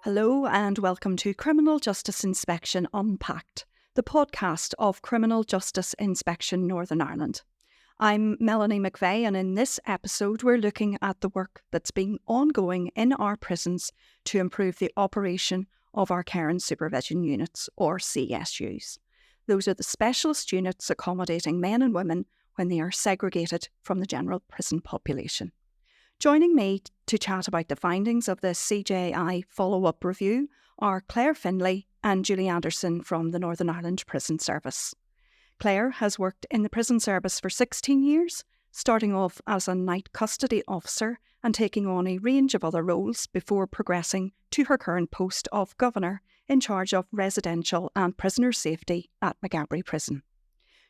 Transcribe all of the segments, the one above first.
Hello and welcome to Criminal Justice Inspection Unpacked, the podcast of Criminal Justice Inspection Northern Ireland. I'm Melanie McVeigh, and in this episode we're looking at the work that's been ongoing in our prisons to improve the operation of our Care and Supervision Units, or CSUs. Those are the specialist units accommodating men and women when they are segregated from the general prison population. Joining me to chat about the findings of the CJI follow-up review are Claire Finlay and Julie Anderson from the Northern Ireland Prison Service. Claire has worked in the prison service for 16 years, starting off as a night custody officer and taking on a range of other roles before progressing to her current post of Governor in charge of residential and prisoner safety at Maghaberry Prison.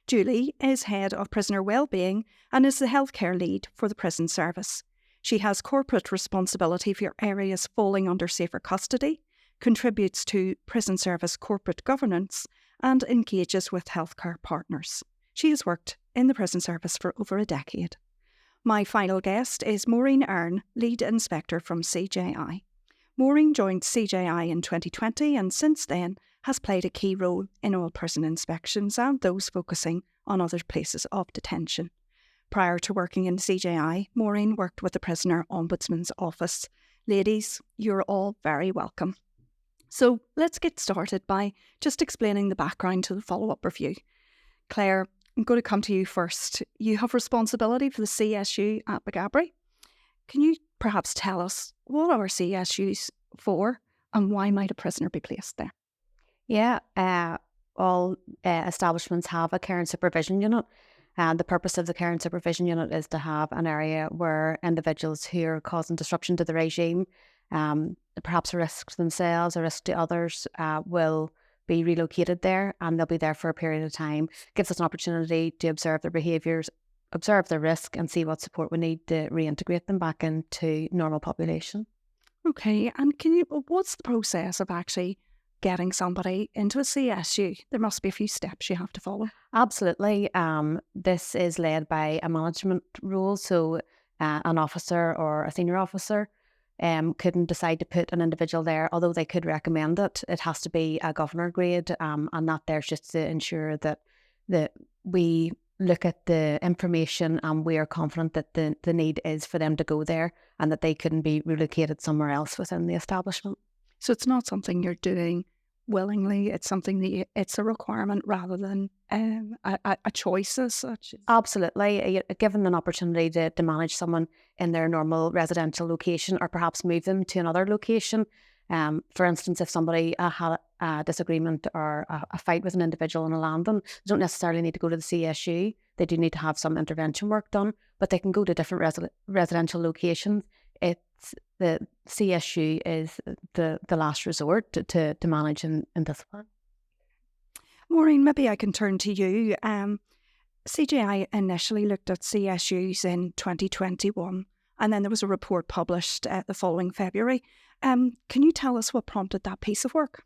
Julie is Head of Prisoner Wellbeing and is the healthcare lead for the prison service. She has corporate responsibility for areas falling under safer custody, contributes to prison service corporate governance, and engages with healthcare partners. She has worked in the prison service for over a decade. My final guest is Maureen Earn, Lead Inspector from CJI. Maureen joined CJI in 2020 and since then has played a key role in all prison inspections and those focusing on other places of detention. Prior to working in CJI, Maureen worked with the Prisoner Ombudsman's Office. Ladies, you're all very welcome. So let's get started by just explaining the background to the follow-up review. Claire, I'm going to come to you first. You have responsibility for the CSU at Maghaberry. Can you perhaps tell us what are CSUs for and why might a prisoner be placed there? Yeah, all establishments have a care and supervision unit. The purpose of the Care and Supervision Unit is to have an area where individuals who are causing disruption to the regime, perhaps a risk to themselves, a risk to others, will be relocated there, and they'll be there for a period of time. Gives us an opportunity to observe their behaviours, observe their risk, and see what support we need to reintegrate them back into normal population. Okay, and what's the process of actually getting somebody into a CSU? There must be a few steps you have to follow. Absolutely. This is led by a management role, so an officer or a senior officer couldn't decide to put an individual there, although they could recommend it. It has to be a governor grade, and that there's just to ensure that we look at the information and we are confident that the need is for them to go there and that they couldn't be relocated somewhere else within the establishment. So it's not something you're doing willingly, it's something that it's a requirement rather than a choice as such. Absolutely. Given an opportunity to manage someone in their normal residential location or perhaps move them to another location. For instance, if somebody had a disagreement or a fight with an individual in a landing, they don't necessarily need to go to the CSU. They do need to have some intervention work done, but they can go to different residential locations. The CSU is the last resort to manage in discipline. Maureen, maybe I can turn to you. CJI initially looked at CSUs in 2021 and then there was a report published the following February. Can you tell us what prompted that piece of work?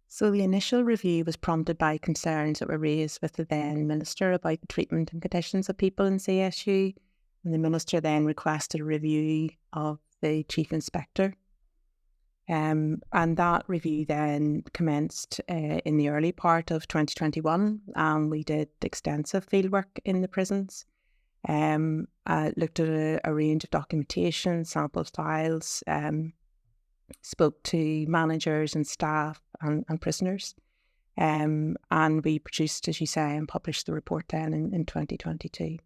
So the initial review was prompted by concerns that were raised with the then Minister about the treatment and conditions of people in CSU, and the Minister then requested a review of the Chief Inspector. And that review then commenced in the early part of 2021, and we did extensive fieldwork in the prisons. Looked at a range of documentation, sampled files, spoke to managers and staff and prisoners. And we produced, as you say, and published the report then in 2022.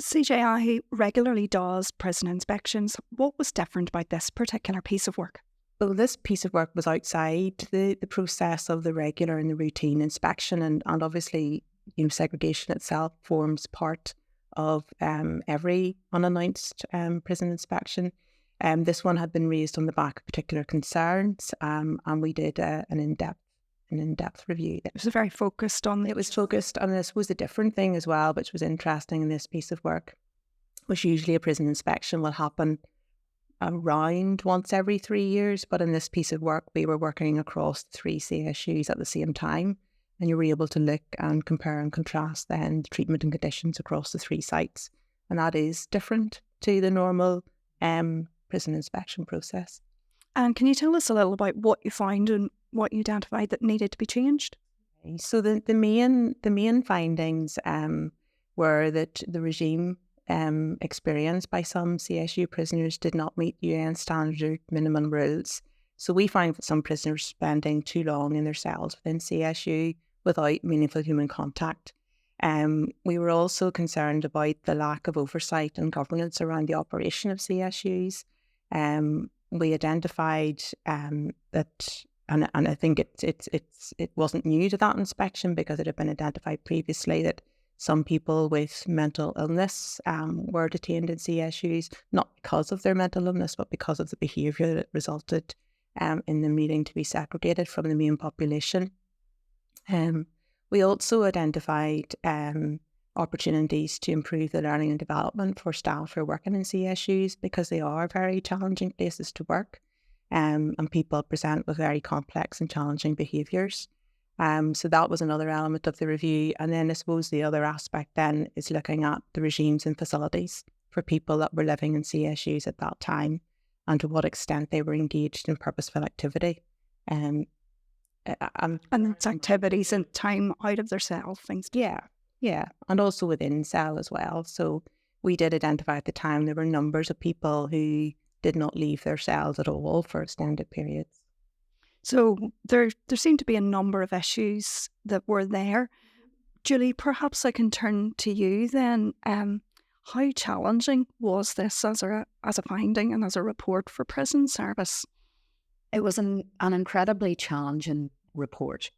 CJI regularly does prison inspections. What was different about this particular piece of work? Well, this piece of work was outside the process of the regular and the routine inspection, and obviously, segregation itself forms part of every unannounced prison inspection. This one had been raised on the back of particular concerns, and we did an in-depth review. It was very focused on. It was focused on this. Was a different thing as well, which was interesting in this piece of work, which usually a prison inspection will happen around once every 3 years, but in this piece of work we were working across 3 CSUs at the same time, and you were able to look and compare and contrast then the treatment and conditions across the 3 sites, and that is different to the normal prison inspection process. And can you tell us a little about what you found and what you identified that needed to be changed? So the main findings were that the regime experienced by some CSU prisoners did not meet UN standard minimum rules. So we find that some prisoners spending too long in their cells within CSU without meaningful human contact. We were also concerned about the lack of oversight and governance around the operation of CSUs. We identified that, and I think it wasn't new to that inspection because it had been identified previously that some people with mental illness were detained in CSUs, not because of their mental illness, but because of the behaviour that resulted in them needing to be segregated from the main population. We also identified opportunities to improve the learning and development for staff who are working in CSUs because they are very challenging places to work, and people present with very complex and challenging behaviours. So that was another element of the review. And then I suppose the other aspect then is looking at the regimes and facilities for people that were living in CSUs at that time and to what extent they were engaged in purposeful activity. And it's activities and time out of their cell, things. Yeah, and also within cell as well. So we did identify at the time there were numbers of people who did not leave their cells at all for extended periods. So there seemed to be a number of issues that were there. Julie, perhaps I can turn to you then. How challenging was this as a finding and as a report for prison service? It was an incredibly challenging report,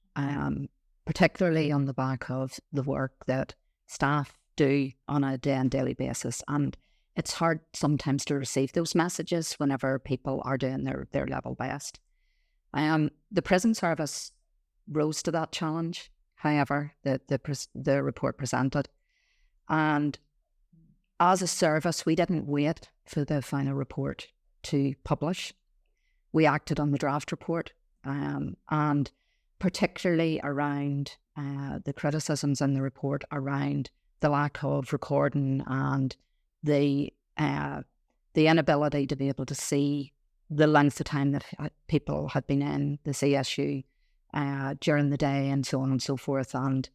particularly on the back of the work that staff do on a day-on-daily basis. And it's hard sometimes to receive those messages whenever people are doing their level best. The prison service rose to that challenge, however, the report presented. And as a service, we didn't wait for the final report to publish. We acted on the draft report, and particularly around the criticisms in the report around the lack of recording and the inability to be able to see the length of time that people had been in the CSU during the day and so on and so forth, and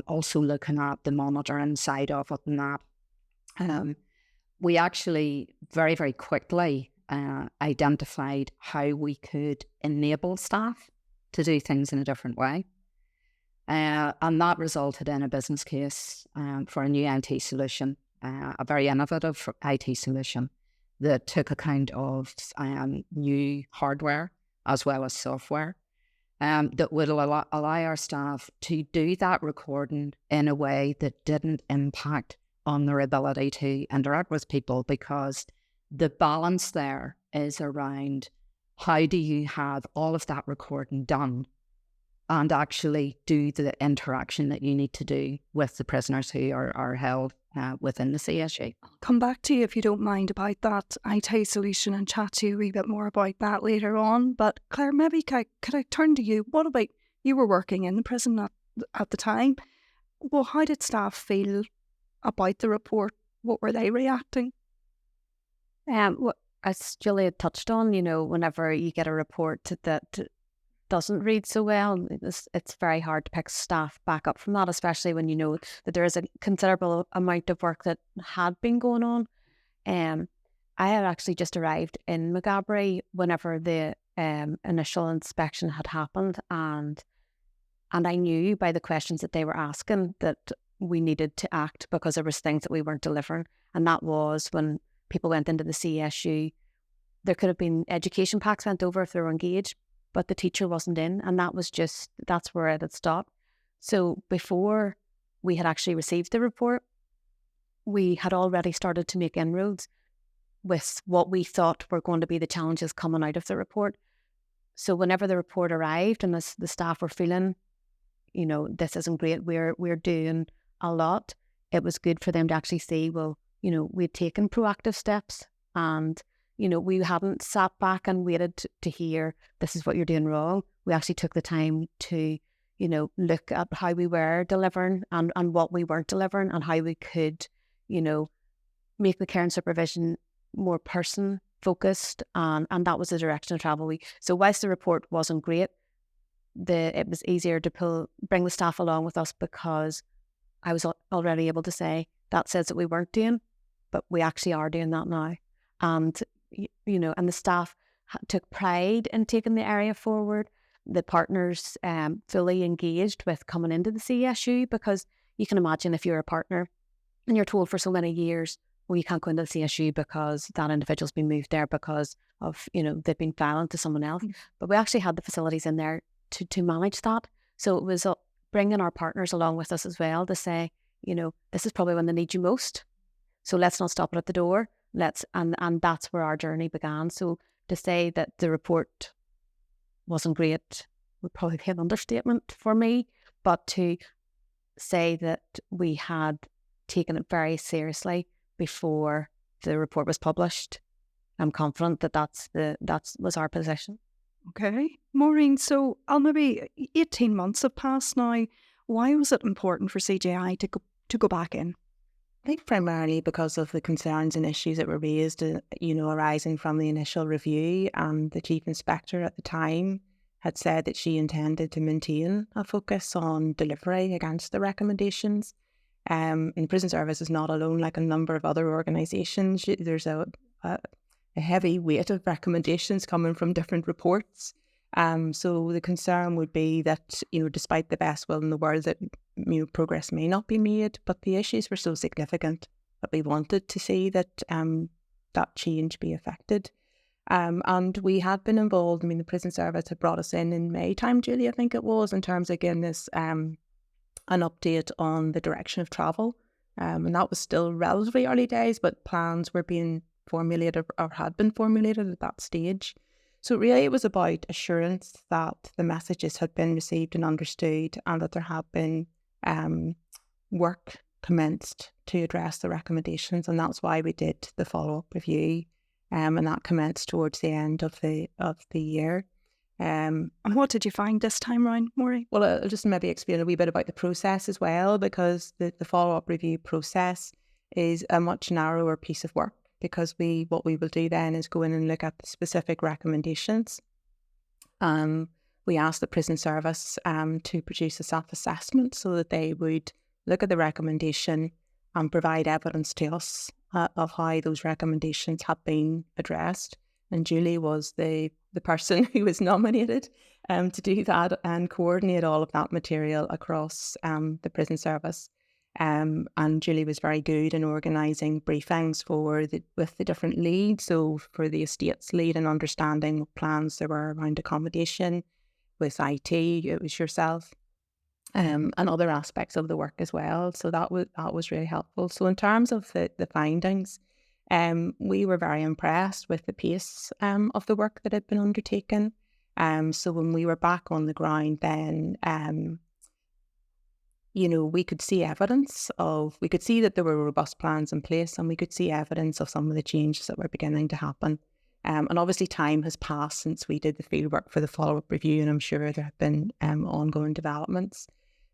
also looking at the monitoring side of it and that. We actually very, very quickly identified how we could enable staff to do things in a different way. And that resulted in a business case for a new IT solution, a very innovative IT solution that took account of new hardware as well as software that would allow our staff to do that recording in a way that didn't impact on their ability to interact with people, because the balance there is around how do you have all of that recording done and actually do the interaction that you need to do with the prisoners who are held within the CSU. I'll come back to you, if you don't mind, about that IT solution and chat to you a wee bit more about that later on. But Claire, maybe could I turn to you? What about, you were working in the prison at the time. Well, how did staff feel about the report? What were they reacting? As Julia touched on, whenever you get a report that doesn't read so well, it's very hard to pick staff back up from that, especially when you know that there is a considerable amount of work that had been going on. I had actually just arrived in Maghaberry whenever the initial inspection had happened, and I knew by the questions that they were asking that we needed to act because there was things that we weren't delivering, and that was when people went into the CSU. There could have been education packs sent over if they were engaged, but the teacher wasn't in, and that's where it had stopped. So before we had actually received the report, we had already started to make inroads with what we thought were going to be the challenges coming out of the report. So whenever the report arrived and the staff were feeling, this isn't great, we're doing a lot, it was good for them to actually see, well, we'd taken proactive steps, and we hadn't sat back and waited to hear this is what you're doing wrong. We actually took the time to, look at how we were delivering and what we weren't delivering, and how we could, make the care and supervision more person focused, and that was the direction of travel. So whilst the report wasn't great, it was easier to bring the staff along with us, because I was already able to say that says that we weren't doing, but we actually are doing that now. And, and the staff took pride in taking the area forward. The partners fully engaged with coming into the CSU, because you can imagine if you're a partner and you're told for so many years, well, you can't go into the CSU because that individual's been moved there because of, they've been violent to someone else. But we actually had the facilities in there to manage that. So it was bringing our partners along with us as well to say, this is probably when they need you most. So let's not stop it at the door. And that's where our journey began. So to say that the report wasn't great would probably be an understatement for me, but to say that we had taken it very seriously before the report was published, I'm confident that was our position. Okay. Maureen, so maybe 18 months have passed now. Why was it important for CJI to go back in? I think primarily because of the concerns and issues that were raised, arising from the initial review, and the Chief Inspector at the time had said that she intended to maintain a focus on delivery against the recommendations. And Prison Service is not alone, like a number of other organisations. There's a heavy weight of recommendations coming from different reports. So the concern would be that, despite the best will in the world, that progress may not be made, but the issues were so significant that we wanted to see that that change be effected. And we had been involved. The Prison Service had brought us in May time, Julie, I think it was, in terms of giving this an update on the direction of travel. And that was still relatively early days, but plans were being formulated or had been formulated at that stage. So really it was about assurance that the messages had been received and understood, and that there had been work commenced to address the recommendations. And that's why we did the follow-up review, and that commenced towards the end of the year. And what did you find this time round, Maureen? Well, I'll just maybe explain a wee bit about the process as well, because the follow-up review process is a much narrower piece of work, because what we will do then is go in and look at the specific recommendations. We asked the Prison Service to produce a self-assessment, so that they would look at the recommendation and provide evidence to us of how those recommendations have been addressed. And Julie was the person who was nominated to do that and coordinate all of that material across the Prison Service. And Julie was very good in organising briefings with the different leads. So for the estates lead, and understanding what plans there were around accommodation. With IT, it was yourself, and other aspects of the work as well. So that was really helpful. So in terms of the findings, we were very impressed with the pace of the work that had been undertaken. So when we were back on the ground then, we could see we could see that there were robust plans in place, and we could see evidence of some of the changes that were beginning to happen. And obviously time has passed since we did the fieldwork for the follow-up review, and I'm sure there have been ongoing developments.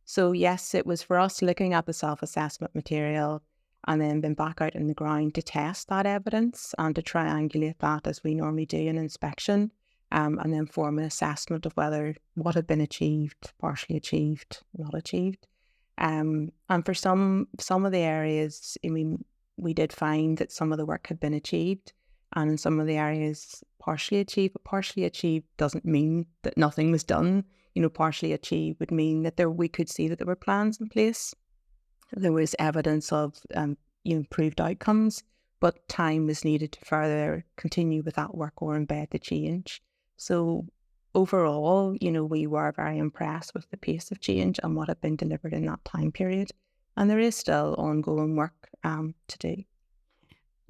So yes, it was for us looking at the self-assessment material, and then been back out in the ground to test that evidence and to triangulate that as we normally do in inspection, and then form an assessment of whether what had been achieved, partially achieved, not achieved. And for some of the areas, we did find that some of the work had been achieved, and in some of the areas partially achieved. But partially achieved doesn't mean that nothing was done. Partially achieved would mean that we could see that there were plans in place. There was evidence of improved outcomes, but time was needed to further continue with that work or embed the change. So overall, we were very impressed with the pace of change and what had been delivered in that time period. And there is still ongoing work to do.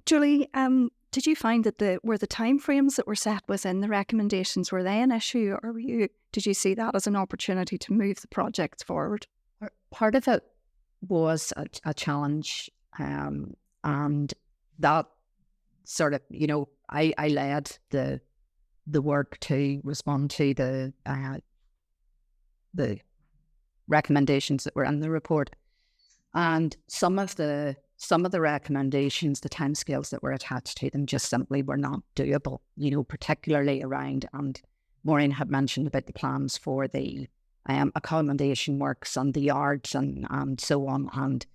Julie, did you find that were the timeframes that were set within the recommendations, were they an issue, or did you see that as an opportunity to move the projects forward? Part of it was a challenge, and that sort of, I led the work to respond to the recommendations that were in the report, and some of the some of the recommendations, the timescales that were attached to them just simply were not doable, particularly around, and Maureen had mentioned about the plans for the accommodation works and the yards and so on. And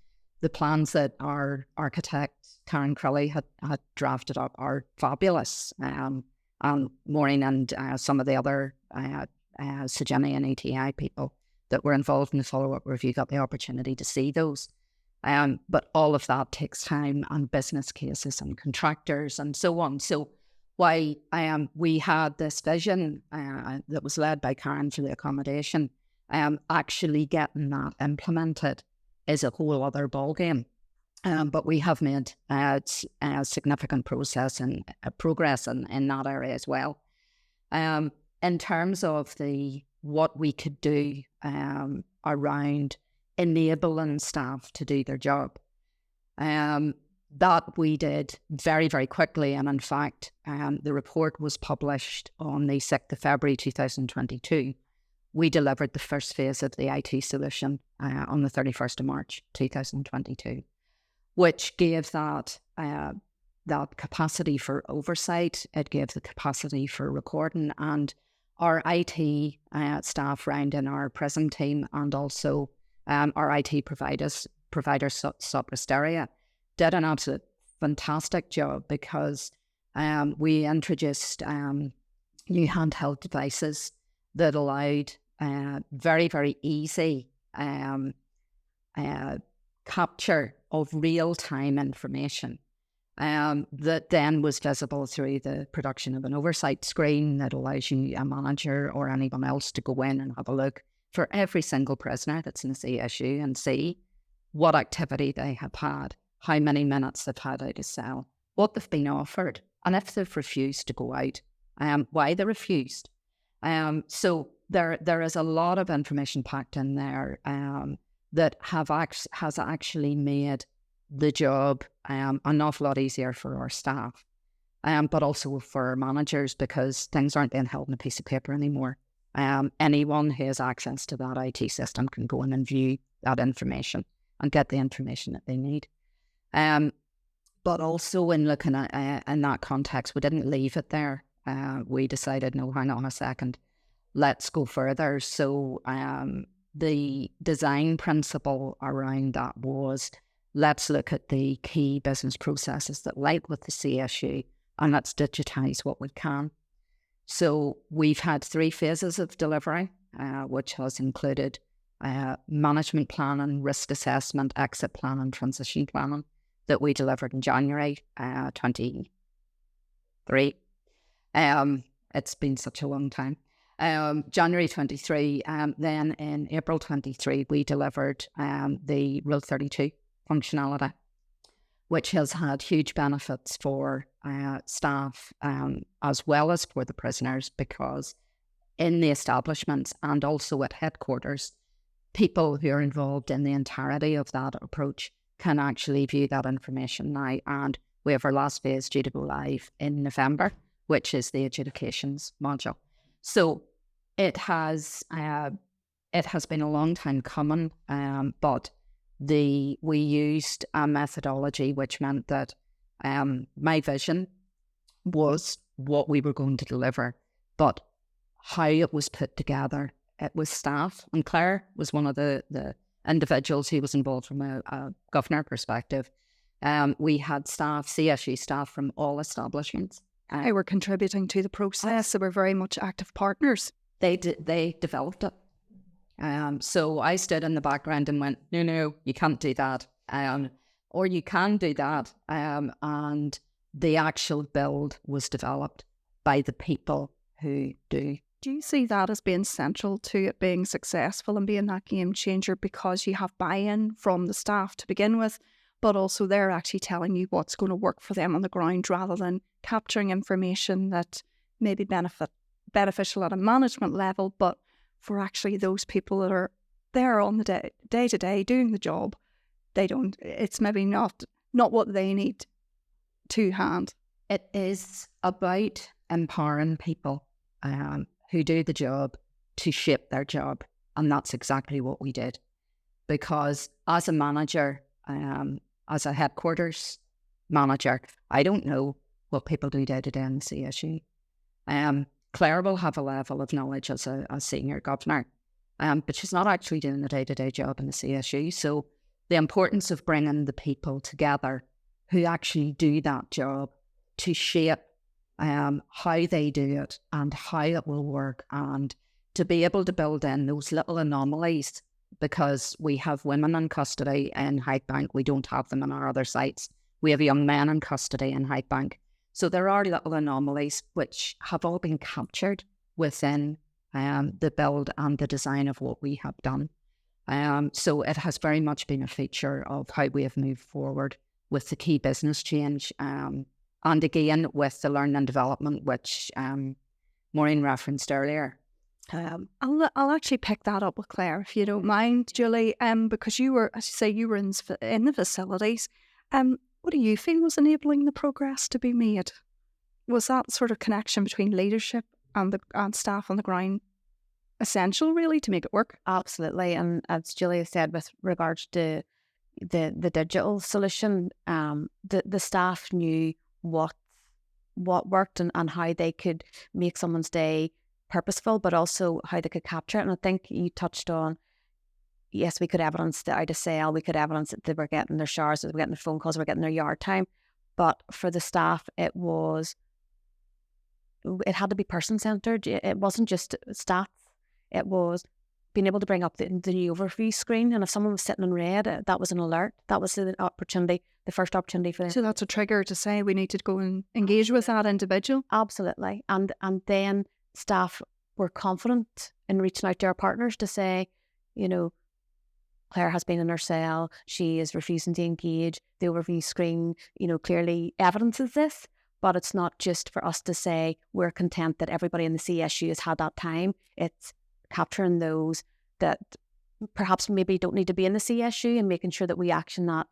the plans that our architect, Karen Crowley, had drafted up are fabulous. And Maureen and some of the other Sejeni and ATI people that were involved in the follow-up review got the opportunity to see those. But all of that takes time, and business cases and contractors and so on. So while we had this vision that was led by Karen for the accommodation, actually getting that implemented is a whole other ballgame. But we have made significant progress in that area as well. In terms of what we could do around enabling staff to do their job, that we did very, very quickly. And in fact, the report was published on the 6th of February 2022. We delivered the first phase of the IT solution on the 31st of March 2022, which gave that capacity for oversight. It gave the capacity for recording, and our IT staff round in our prison team, and also our IT providers sub Wisteria, did an absolute fantastic job, because we introduced new handheld devices that allowed very, very easy capture of real-time information that then was visible through the production of an oversight screen that allows you, a manager or anyone else, to go in and have a look for every single prisoner that's in the CSU and see what activity they have had, how many minutes they've had out of cell, what they've been offered, and if they've refused to go out, why they refused. So there is a lot of information packed in there that has actually made the job an awful lot easier for our staff, but also for our managers, because things aren't being held in a piece of paper anymore. Anyone who has access to that IT system can go in and view that information and get the information that they need. But also, in looking at in that context, we didn't leave it there. We decided, no, hang on a second, let's go further. So the design principle around that was, let's look at the key business processes that lie with the CSU, and let's digitise what we can. So we've had 3 phases of delivery, which has included management planning, risk assessment, exit planning, transition planning, that we delivered in January 23. It's been such a long time. January 23, then in April 23, we delivered the Rule 32 functionality, which has had huge benefits for staff as well as for the prisoners, because in the establishments and also at headquarters, people who are involved in the entirety of that approach can actually view that information now. And we have our last phase due to go live in November, which is the adjudications module. So it has been a long time coming, but we used a methodology which meant that my vision was what we were going to deliver, but how it was put together, it was staff. And Claire was one of the individuals who was involved from a governor perspective. We had staff, CSU staff from all establishments. They were contributing to the process. They were very much active partners. They developed it. So I stood in the background and went, no, you can't do that. Or you can do that. And the actual build was developed by the people who do. Do you see that as being central to it being successful and being that game changer, because you have buy-in from the staff to begin with, but also they're actually telling you what's going to work for them on the ground, rather than capturing information that may be beneficial at a management level, but for actually those people that are there on the day-to-day doing the job, it's maybe not what they need to hand. It is about empowering people who do the job to shape their job. And that's exactly what we did. Because as a manager, as a headquarters manager, I don't know what people do day to day in the CSU. Claire will have a level of knowledge as a senior governor, but she's not actually doing the day-to-day job in the CSU. So the importance of bringing the people together who actually do that job to shape how they do it and how it will work, and to be able to build in those little anomalies, because we have women in custody in Highbank. We don't have them in our other sites. We have young men in custody in Highbank. So there are little anomalies which have all been captured within the build and the design of what we have done. So it has very much been a feature of how we have moved forward with the key business change, and again with the learning and development, which Maureen referenced earlier. I'll actually pick that up with Claire, if you don't mind, Julie, because you were, as you say, you were in the facilities. What do you feel was enabling the progress to be made? Was that sort of connection between leadership and staff on the ground essential, really, to make it work? Absolutely. And as Julia said, with regards to the digital solution, the staff knew what worked and how they could make someone's day purposeful, but also how they could capture it. And I think you touched on, yes, we could evidence the out of sale, we could evidence that they were getting their showers, they were getting their phone calls, they were getting their yard time. But for the staff, it had to be person-centred. It wasn't just stats. It was being able to bring up the new overview screen. And if someone was sitting in red, that was an alert. That was the first opportunity for them. So that's a trigger to say we need to go and engage with that individual? Absolutely. And then staff were confident in reaching out to our partners to say, Claire has been in her cell, she is refusing to engage. The overview screen, clearly evidences this, but it's not just for us to say we're content that everybody in the CSU has had that time. It's capturing those that perhaps maybe don't need to be in the CSU and making sure that we action that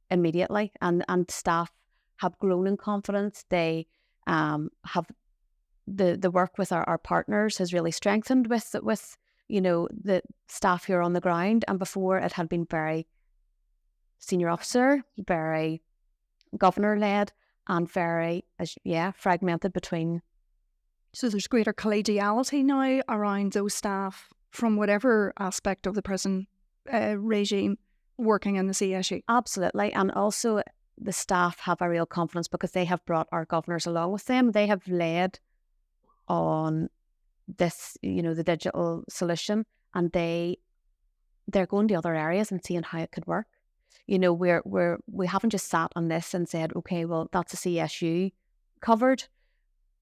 immediately. And staff have grown in confidence. They have the work with our partners has really strengthened with the staff here on the ground. And before, it had been very senior officer, very governor led, and very fragmented between. So there's greater collegiality now around those staff from whatever aspect of the prison regime working in the CSU. Absolutely. And also the staff have a real confidence because they have brought our governors along with them. They have led on this, the digital solution, and they're going to other areas and seeing how it could work. We haven't just sat on this and said, okay, well, that's a CSU covered.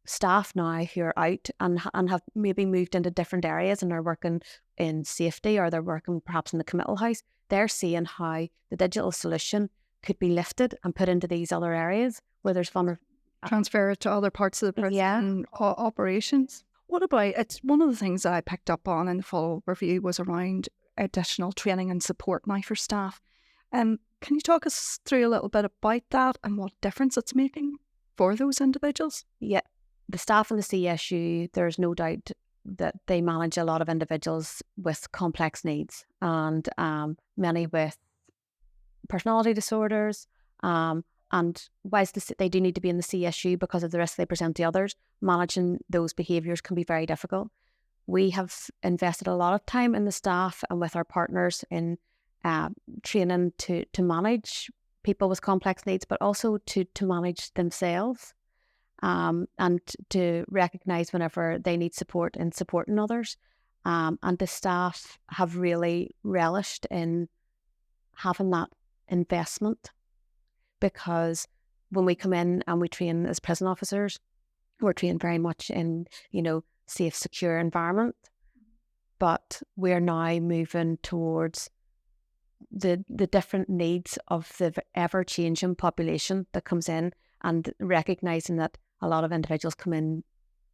Staff now who are out and have maybe moved into different areas and are working in safety, or they're working perhaps in the committal house, they're seeing how the digital solution could be lifted and put into these other areas where there's transfer it to other parts of the prison operations. What about, it's one of the things that I picked up on in the full review was around additional training and support now for staff. Can you talk us through a little bit about that and what difference it's making for those individuals? Yeah, the staff in the CSU, there's no doubt that they manage a lot of individuals with complex needs, and many with personality disorders. And whilst they do need to be in the CSU because of the risk they present to others, managing those behaviours can be very difficult. We have invested a lot of time in the staff and with our partners in training to manage people with complex needs, but also to manage themselves, and to recognise whenever they need support and supporting others. And the staff have really relished in having that investment, because when we come in and we train as prison officers, we're trained very much in, safe, secure environment. But we're now moving towards the different needs of the ever-changing population that comes in, and recognising that a lot of individuals come in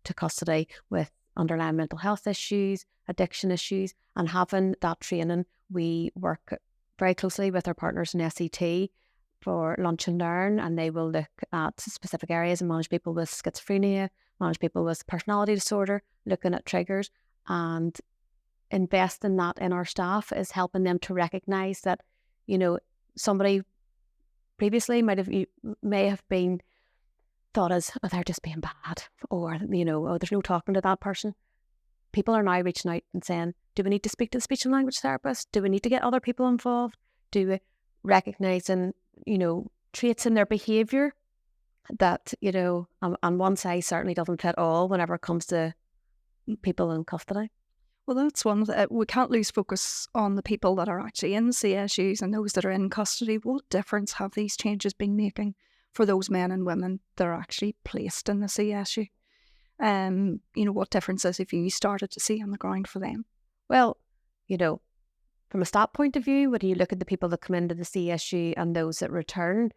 to custody with underlying mental health issues, addiction issues, and having that training. We work very closely with our partners in SET for Lunch and Learn, and they will look at specific areas and manage people with schizophrenia, manage people with personality disorder, looking at triggers, and investing that in our staff is helping them to recognise that, somebody previously may have been thought as, oh, they're just being bad, or, oh, there's no talking to that person. People are now reaching out and saying, do we need to speak to the speech and language therapist? Do we need to get other people involved? Do we recognise traits in their behaviour that, and one size certainly doesn't fit all whenever it comes to people in custody. Well, that's one that we can't lose focus on the people that are actually in CSUs and those that are in custody. What difference have these changes been making for those men and women that are actually placed in the CSU? What differences have you started to see on the ground for them? Well, from a staff point of view, when you look at the people that come into the CSU and those that return,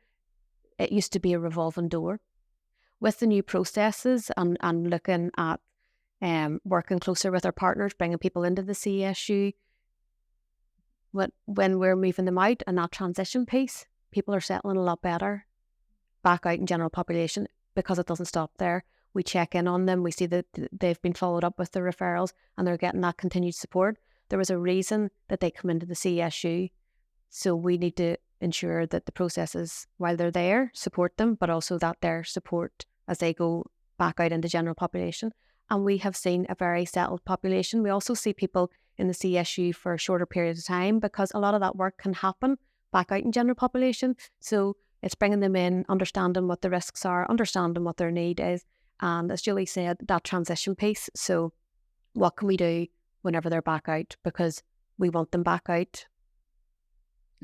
it used to be a revolving door. With the new processes and looking at working closer with our partners, bringing people into the CSU, when we're moving them out and that transition piece, people are settling a lot better back out in general population, because it doesn't stop there. We check in on them, we see that they've been followed up with the referrals and they're getting that continued support. There was a reason that they come into the CSU, so we need to ensure that the processes, while they're there, support them, but also that their support as they go back out into general population. And we have seen a very settled population. We also see people in the CSU for a shorter period of time, because a lot of that work can happen back out in general population. So it's bringing them in, understanding what the risks are, understanding what their need is. And as Julie said, that transition piece. So what can we do whenever they're back out? Because we want them back out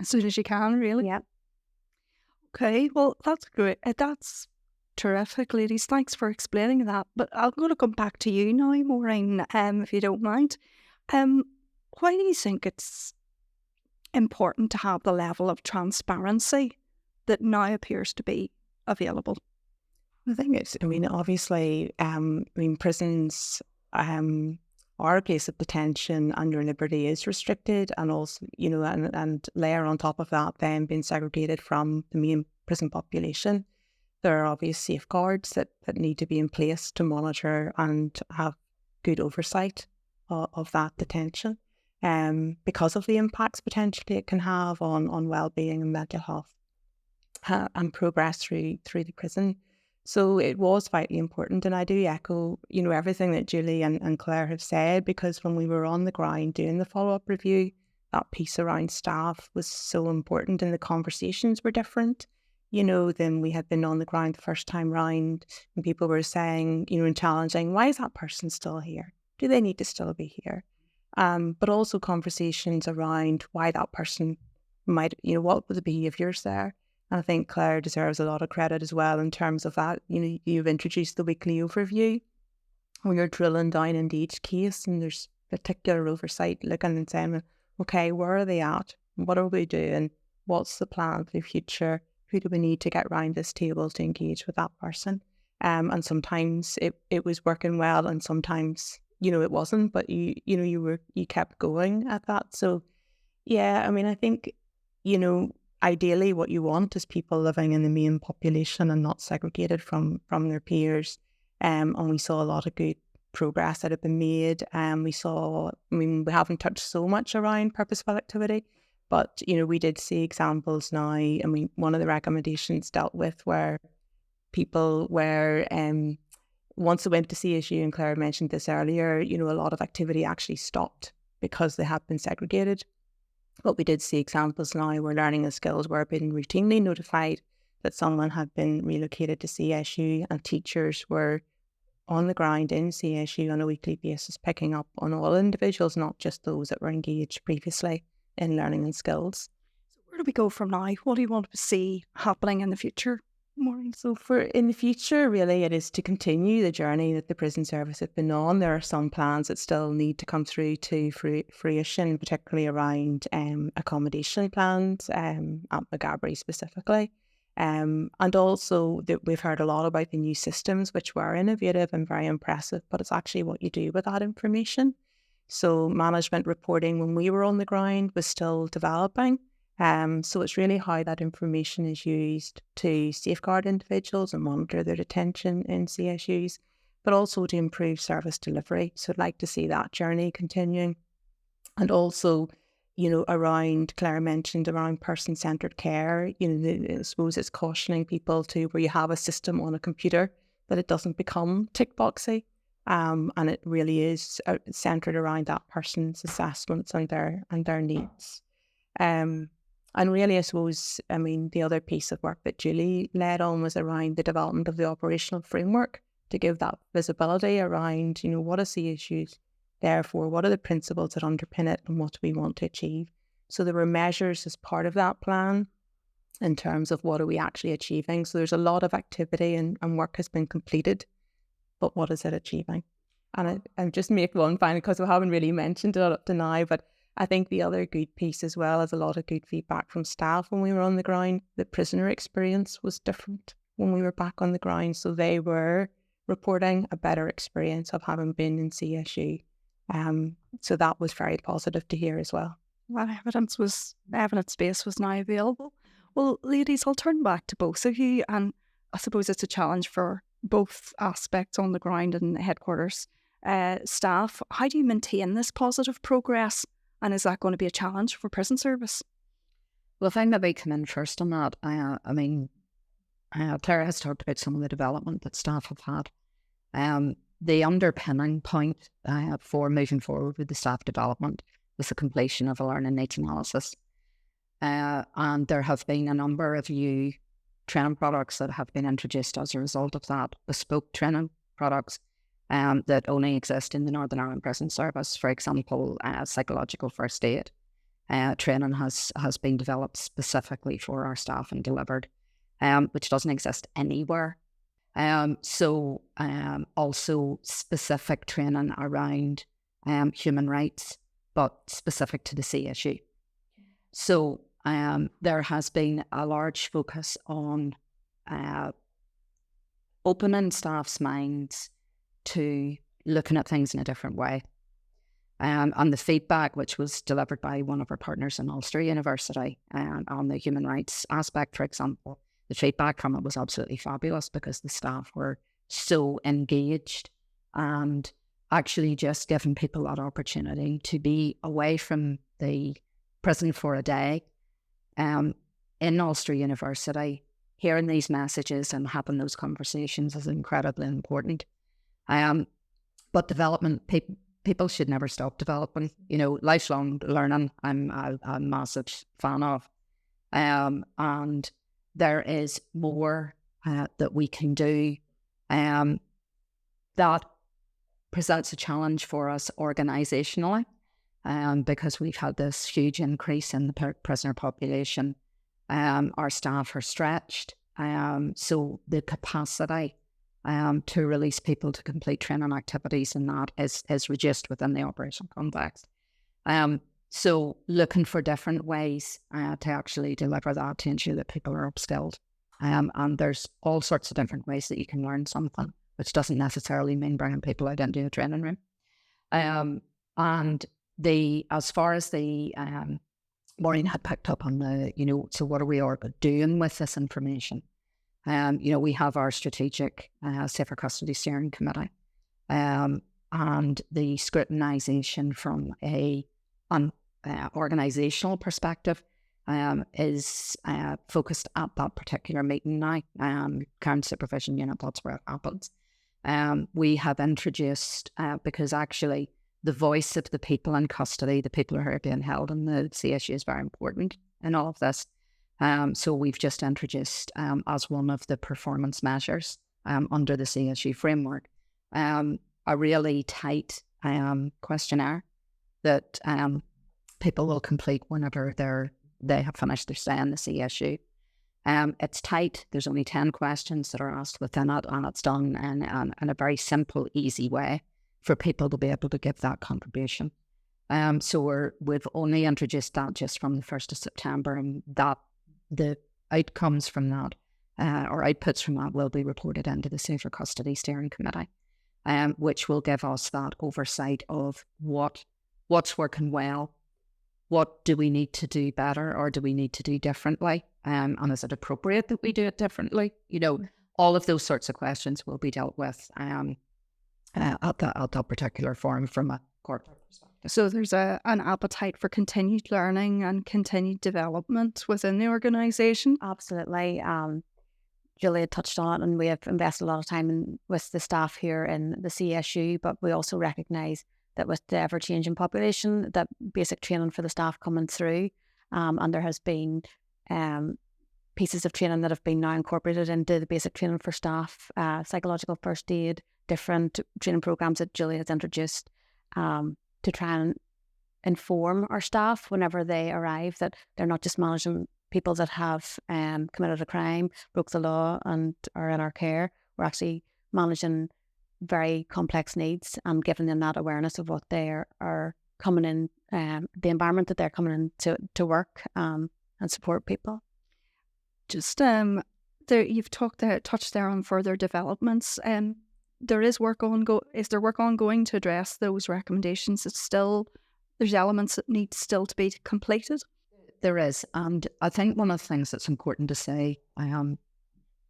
as soon as you can, really. Yeah. Okay, well, that's great. That's terrific, ladies. Thanks for explaining that. But I'm going to come back to you now, Maureen, if you don't mind. Why do you think it's important to have the level of transparency that now appears to be available? I think obviously, prisons are a place of detention and your liberty is restricted, and also, and layer on top of that then being segregated from the main prison population. There are obvious safeguards that need to be in place to monitor and have good oversight of that detention, because of the impacts potentially it can have on well-being and mental health and progress through the prison. So it was vitally important, and I do echo, everything that Julie and Claire have said, because when we were on the ground doing the follow-up review, that piece around staff was so important, and the conversations were different, than we had been on the ground the first time round, and people were saying, and challenging, why is that person still here? Do they need to still be here? But also conversations around why that person might, what were the behaviours there? And I think Claire deserves a lot of credit as well in terms of that. You've introduced the weekly overview when you're drilling down into each case, and there's particular oversight, looking and saying, okay, where are they at? What are we doing? What's the plan for the future? Who do we need to get round this table to engage with that person? And sometimes it was working well, and sometimes, it wasn't, but you kept going at that. So yeah, I think, ideally, what you want is people living in the main population and not segregated from their peers. And we saw a lot of good progress that had been made. We haven't touched so much around purposeful activity, but, we did see examples now. One of the recommendations dealt with where people were, once they went to CSU, and Claire mentioned this earlier, a lot of activity actually stopped because they had been segregated. But we did see examples now where learning and skills were being routinely notified that someone had been relocated to CSU, and teachers were on the ground in CSU on a weekly basis, picking up on all individuals, not just those that were engaged previously in learning and skills. So where do we go from now? What do you want to see happening in the future, Maureen? So in the future, really, it is to continue the journey that the prison service has been on. There are some plans that still need to come through to fruition, particularly around accommodation plans at Maghaberry specifically. And also that we've heard a lot about the new systems, which were innovative and very impressive, but it's actually what you do with that information. So management reporting when we were on the ground was still developing. So it's really how that information is used to safeguard individuals and monitor their detention in CSUs, but also to improve service delivery. So I'd like to see that journey continuing. And also, around, Claire mentioned around person-centred care, I suppose it's cautioning people to where you have a system on a computer that it doesn't become tick boxy. And it really is centred around that person's assessments and their needs. And really, I suppose, the other piece of work that Julie led on was around the development of the operational framework to give that visibility around, what are CSUs there for, what are the principles that underpin it, and what do we want to achieve. So there were measures as part of that plan in terms of what are we actually achieving. So there's a lot of activity and work has been completed, but what is it achieving? And I just make one final, because we haven't really mentioned it up to now, but I think the other good piece as well is a lot of good feedback from staff when we were on the ground. The prisoner experience was different when we were back on the ground. So they were reporting a better experience of having been in CSU. So that was very positive to hear as well. That evidence base was now available. Well, ladies, I'll turn back to both of you, and I suppose it's a challenge for both aspects on the ground and headquarters staff. How do you maintain this positive progress, and is that going to be a challenge for prison service? Well, if I maybe come in first on that, Claire has talked about some of the development that staff have had. The underpinning point for moving forward with the staff development was the completion of a learning needs analysis. And there have been a number of new training products that have been introduced as a result of that, bespoke training products that only exist in the Northern Ireland Prison Service. For example, psychological first aid training has been developed specifically for our staff and delivered, which doesn't exist anywhere. Also specific training around human rights, but specific to the CSU. So there has been a large focus on opening staff's minds to looking at things in a different way. And the feedback, which was delivered by one of our partners in Ulster University on the human rights aspect, for example, the feedback from it was absolutely fabulous because the staff were so engaged and actually just giving people that opportunity to be away from the prison for a day in Ulster University. Hearing these messages and having those conversations is incredibly important. But development, people should never stop developing. Lifelong learning, I'm a massive fan of. And there is more that we can do that presents a challenge for us organisationally, because we've had this huge increase in the prisoner population. Our staff are stretched, so the capacity to release people to complete training activities and that is reduced within the operational context. So looking for different ways to actually deliver that to ensure that people are upskilled. And there's all sorts of different ways that you can learn something, which doesn't necessarily mean bringing people out into a training room. And as far as the Maureen had picked up on the, so what are we all doing with this information? We have our strategic Safer Custody Steering Committee, and the scrutinisation from an organisational perspective is focused at that particular meeting now. Care and Supervision Unit, that's where it happens. We have introduced, because actually the voice of the people in custody, the people who are being held in the CSU is very important in all of this. So we've just introduced as one of the performance measures under the CSU framework, a really tight questionnaire that people will complete whenever they have finished their stay in the CSU. It's tight. There's only 10 questions that are asked within it, and it's done in a very simple, easy way for people to be able to give that contribution. So we've only introduced that just from the 1st of September, and that the outcomes from that or outputs from that will be reported into the Safer Custody Steering Committee, which will give us that oversight of what's working well, what do we need to do better or do we need to do differently, and is it appropriate that we do it differently? All of those sorts of questions will be dealt with at that particular forum from corporate perspective. So there's an appetite for continued learning and continued development within the organisation. Absolutely. Julia touched on it, and we have invested a lot of time with the staff here in the CSU, but we also recognise that with the ever-changing population, that basic training for the staff coming through, and there has been pieces of training that have been now incorporated into the basic training for staff, psychological first aid, different training programs that Julia has introduced to try and inform our staff whenever they arrive that they're not just managing people that have committed a crime, broke the law, and are in our care. We're actually managing very complex needs and giving them that awareness of what they are coming in, the environment that they're coming in to work and support people. Just you've touched there on further developments. There is work Is there work ongoing to address those recommendations? There's elements that need still to be completed. There is, and I think one of the things that's important to say,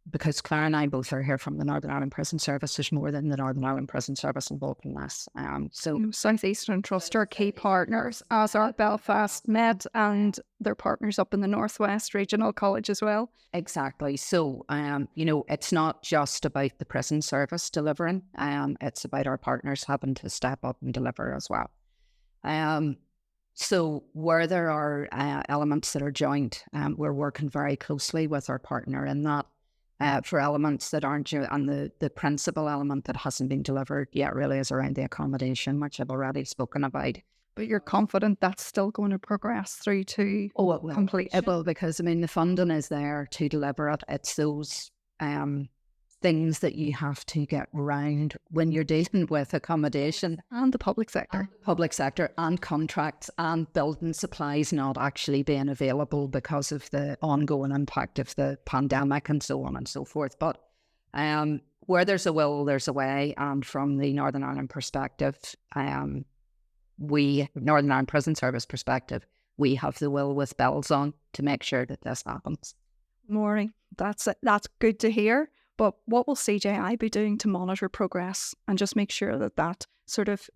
because Claire and I both are here from the Northern Ireland Prison Service, there's more than the Northern Ireland Prison Service involved in this. So South Eastern Trust are key partners, as are Belfast Med and their partners up in the Northwest Regional College as well. Exactly. So, it's not just about the prison service delivering, it's about our partners having to step up and deliver as well. So where there are elements that are joint, we're working very closely with our partner in that. For elements that aren't, and the principal element that hasn't been delivered yet really is around the accommodation, which I've already spoken about. But you're confident that's still going to progress through to completion? It will, because the funding is there to deliver it. It's those things that you have to get round when you're dealing with accommodation. And the public sector. And contracts and building supplies not actually being available because of the ongoing impact of the pandemic and so on and so forth. But where there's a will, there's a way. And from the Northern Ireland perspective, Northern Ireland Prison Service perspective, we have the will with bells on to make sure that this happens. Maureen, that's good to hear. But what will CJI be doing to monitor progress and just make sure that sort of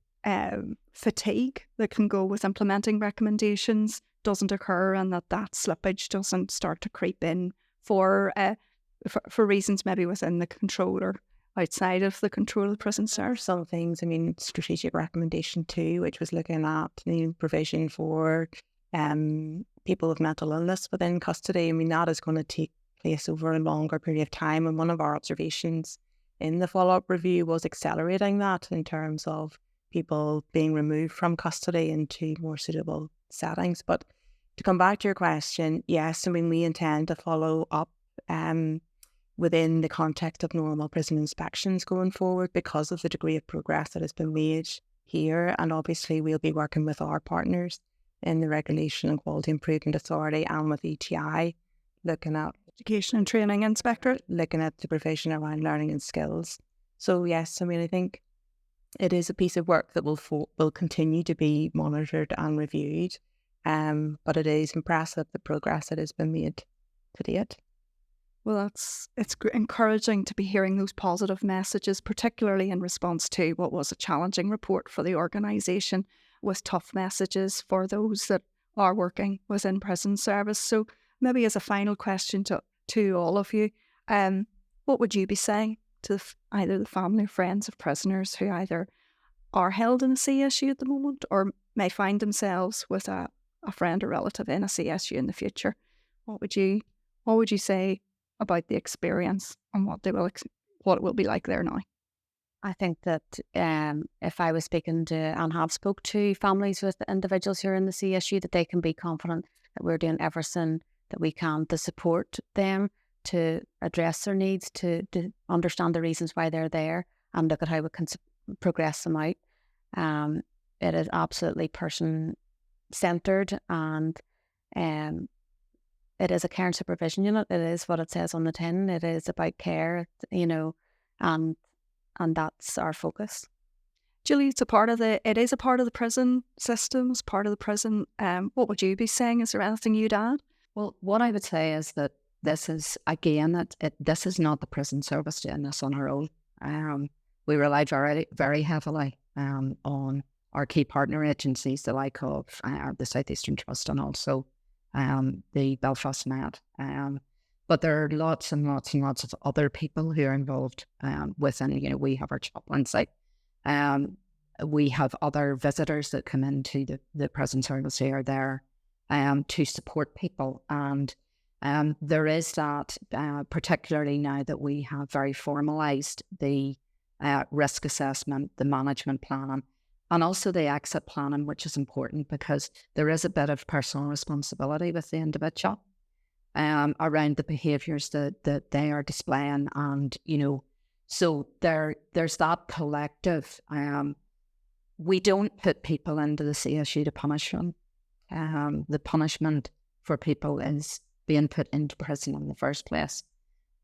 fatigue that can go with implementing recommendations doesn't occur, and that slippage doesn't start to creep in for reasons maybe within the control or outside of the control of the prison service? Some things, strategic recommendation 2, which was looking at the provision for people with mental illness within custody. That is going to take place over a longer period of time, and one of our observations in the follow-up review was accelerating that in terms of people being removed from custody into more suitable settings. But to come back to your question, yes, we intend to follow up within the context of normal prison inspections going forward because of the degree of progress that has been made here, and obviously we'll be working with our partners in the Regulation and Quality Improvement Authority and with ETI, looking at Education and Training Inspectorate, looking at the provision around learning and skills. So yes, I think it is a piece of work that will continue to be monitored and reviewed, but it is impressive the progress that has been made to date. Well, it's encouraging to be hearing those positive messages, particularly in response to what was a challenging report for the organisation with tough messages for those that are working within prison service. So maybe as a final question to all of you, what would you be saying to either the family or friends of prisoners who either are held in a CSU at the moment or may find themselves with a friend or relative in a CSU in the future? What would you say about the experience and what it will be like there now? I think that if I was speaking to and have spoke to families with individuals who are in the CSU, that they can be confident that we're doing everything that we can to support them, to address their needs, to understand the reasons why they're there, and look at how we can progress them out. It is absolutely person-centred, and it is a care and supervision unit. It is what it says on the tin. It is about care, and that's our focus. Julie, it is a part of the prison system, it's part of the prison. What would you be saying? Is there anything you'd add? Well, what I would say is that this is, again, this is not the prison service doing this on our own. We rely very, very heavily on our key partner agencies, the like of the South Eastern Trust and also the Belfast Met. But there are lots and lots and lots of other people who are involved within, we have our chaplain site. We have other visitors that come into the prison service who are there to support people. And there is that, particularly now that we have very formalised the risk assessment, the management planning, and also the exit planning, which is important because there is a bit of personal responsibility with the individual around the behaviours that they are displaying. And, so there's that collective. We don't put people into the CSU to punish them. The punishment for people is being put into prison in the first place.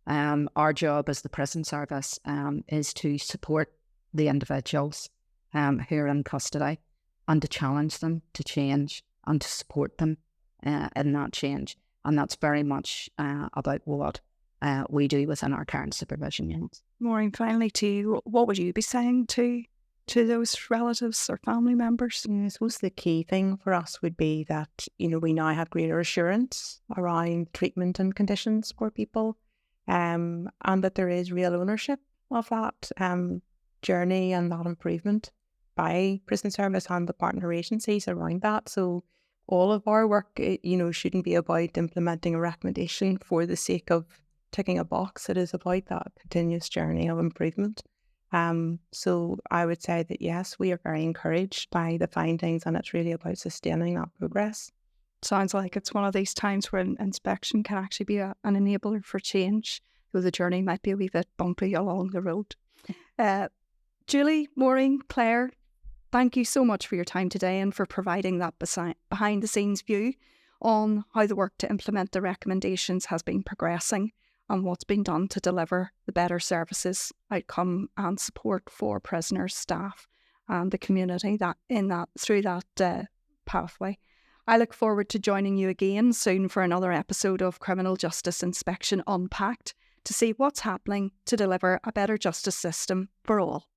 Our job as the prison service is to support the individuals who are in custody and to challenge them to change and to support them in that change. And that's very much about what we do within our Care and Supervision Units. Maureen, finally to you, what would you be saying to those relatives or family members? I suppose the key thing for us would be that, we now have greater assurance around treatment and conditions for people, and that there is real ownership of that journey and that improvement by prison service and the partner agencies around that. So all of our work, shouldn't be about implementing a recommendation for the sake of ticking a box. It is about that continuous journey of improvement. So I would say that, yes, we are very encouraged by the findings, and it's really about sustaining that progress. Sounds like it's one of these times where inspection can actually be an enabler for change, though the journey might be a wee bit bumpy along the road. Julie, Maureen, Claire, thank you so much for your time today and for providing that behind-the-scenes view on how the work to implement the recommendations has been progressing and what's been done to deliver the better services, outcome and support for prisoners, staff and the community through that pathway. I look forward to joining you again soon for another episode of Criminal Justice Inspection Unpacked to see what's happening to deliver a better justice system for all.